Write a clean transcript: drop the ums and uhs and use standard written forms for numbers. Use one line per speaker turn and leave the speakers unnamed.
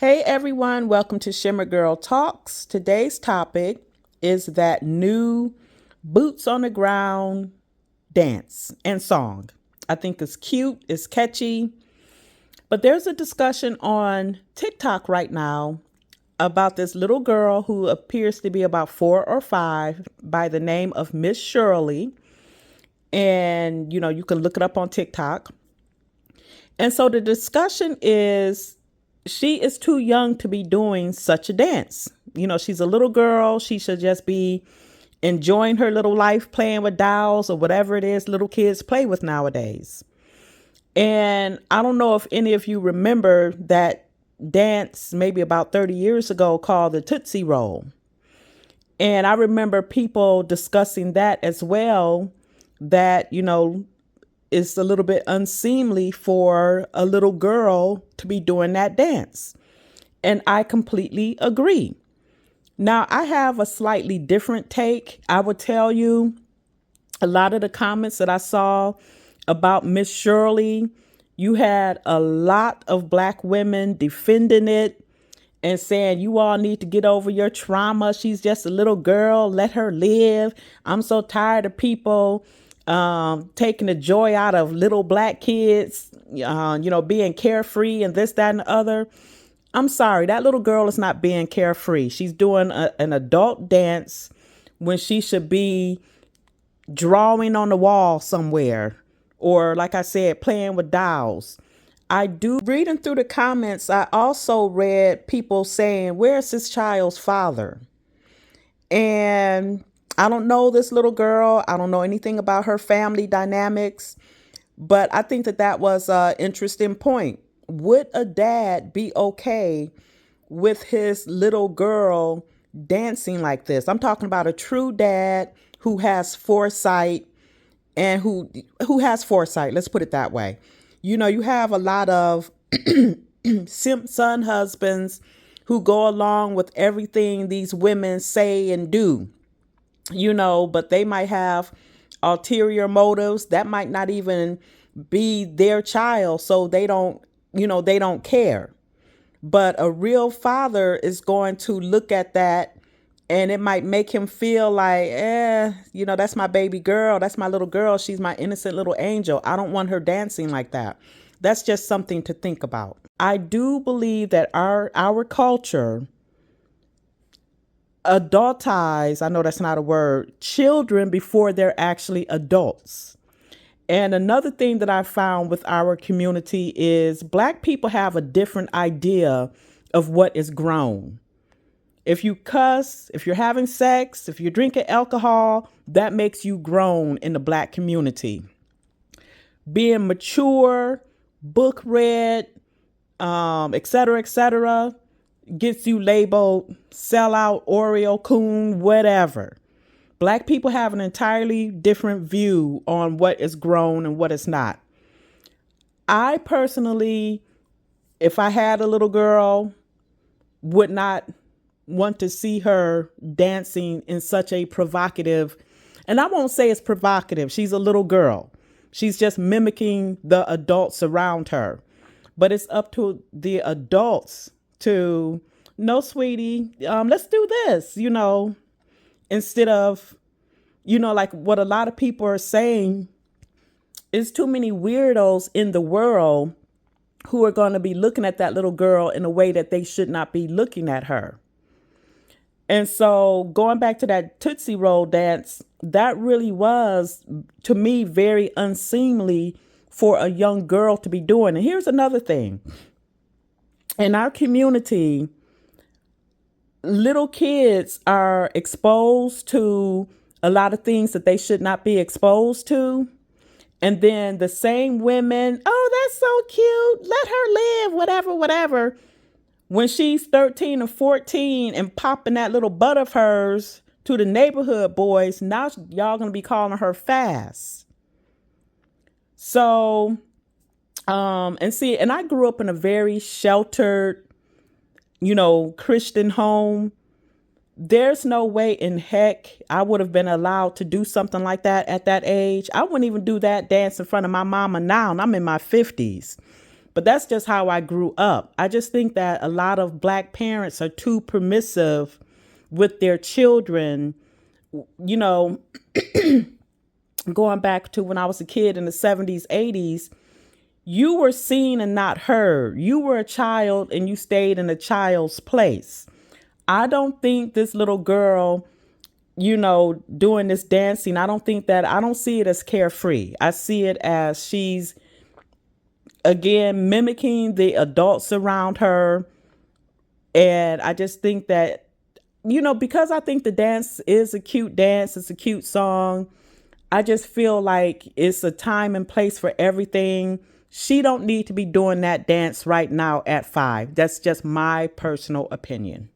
Hey everyone, welcome to Shimmer Girl Talks. Today's topic is that new boots on the ground dance and song. I think it's cute, it's catchy, but there's a discussion on TikTok right now about this little girl who appears to be about 4 or 5 by the name of Miss Shirley. And you can look it up on TikTok. And so the discussion is she is too young to be doing such a dance. She's a little girl. She should just be enjoying her little life, playing with dolls or whatever it is little kids play with nowadays. And I don't know if any of you remember that dance maybe about 30 years ago called the Tootsie Roll. And I remember people discussing that as well, that, it's a little bit unseemly for a little girl to be doing that dance. And I completely agree. Now, I have a slightly different take. I would tell you a lot of the comments that I saw about Miss Shirley, you had a lot of Black women defending it and saying, you all need to get over your trauma. She's just a little girl. Let her live. I'm so tired of people taking the joy out of little Black kids, being carefree and this, that, and the other. I'm sorry, that little girl is not being carefree. She's doing an adult dance when she should be drawing on the wall somewhere, or like I said, playing with dolls. Reading through the comments, I also read people saying, where's this child's father? And I don't know this little girl. I don't know anything about her family dynamics, but I think that was an interesting point. Would a dad be okay with his little girl dancing like this? I'm talking about a true dad who has foresight and who has foresight. Let's put it that way. You have a lot of simp son husbands who go along with everything these women say and do. But they might have ulterior motives that might not even be their child. So they don't care. But a real father is going to look at that and it might make him feel like, that's my baby girl. That's my little girl. She's my innocent little angel. I don't want her dancing like that. That's just something to think about. I do believe that our culture adultize, I know that's not a word, children before they're actually adults. And another thing that I found with our community is Black people have a different idea of what is grown. If you cuss, if you're having sex, if you're drinking alcohol, that makes you grown in the Black community. Being mature, book read, et cetera, gets you labeled sellout, Oreo, coon, whatever. Black people have an entirely different view on what is grown and what is not. I personally, if I had a little girl, would not want to see her dancing in such a provocative, and I won't say it's provocative. She's a little girl. She's just mimicking the adults around her. But it's up to the adults to, no, sweetie, let's do this, instead of, like what a lot of people are saying is too many weirdos in the world who are going to be looking at that little girl in a way that they should not be looking at her. And so going back to that Tootsie Roll dance, that really was, to me, very unseemly for a young girl to be doing. And here's another thing. In our community, little kids are exposed to a lot of things that they should not be exposed to. And then the same women, oh, that's so cute. Let her live, whatever. When she's 13 or 14 and popping that little butt of hers to the neighborhood boys, now y'all going to be calling her fast. So, and I grew up in a very sheltered, Christian home. There's no way in heck I would have been allowed to do something like that at that age. I wouldn't even do that dance in front of my mama now, and I'm in my 50s. But that's just how I grew up. I just think that a lot of Black parents are too permissive with their children. You know, going back to when I was a kid in the 70s, 80s, you were seen and not heard. You were a child and you stayed in a child's place. I don't think this little girl, doing this dancing, I don't see it as carefree. I see it as she's, again, mimicking the adults around her. And I just think that, because I think the dance is a cute dance, it's a cute song, I just feel like it's a time and place for everything. She don't need to be doing that dance right now at 5. That's just my personal opinion.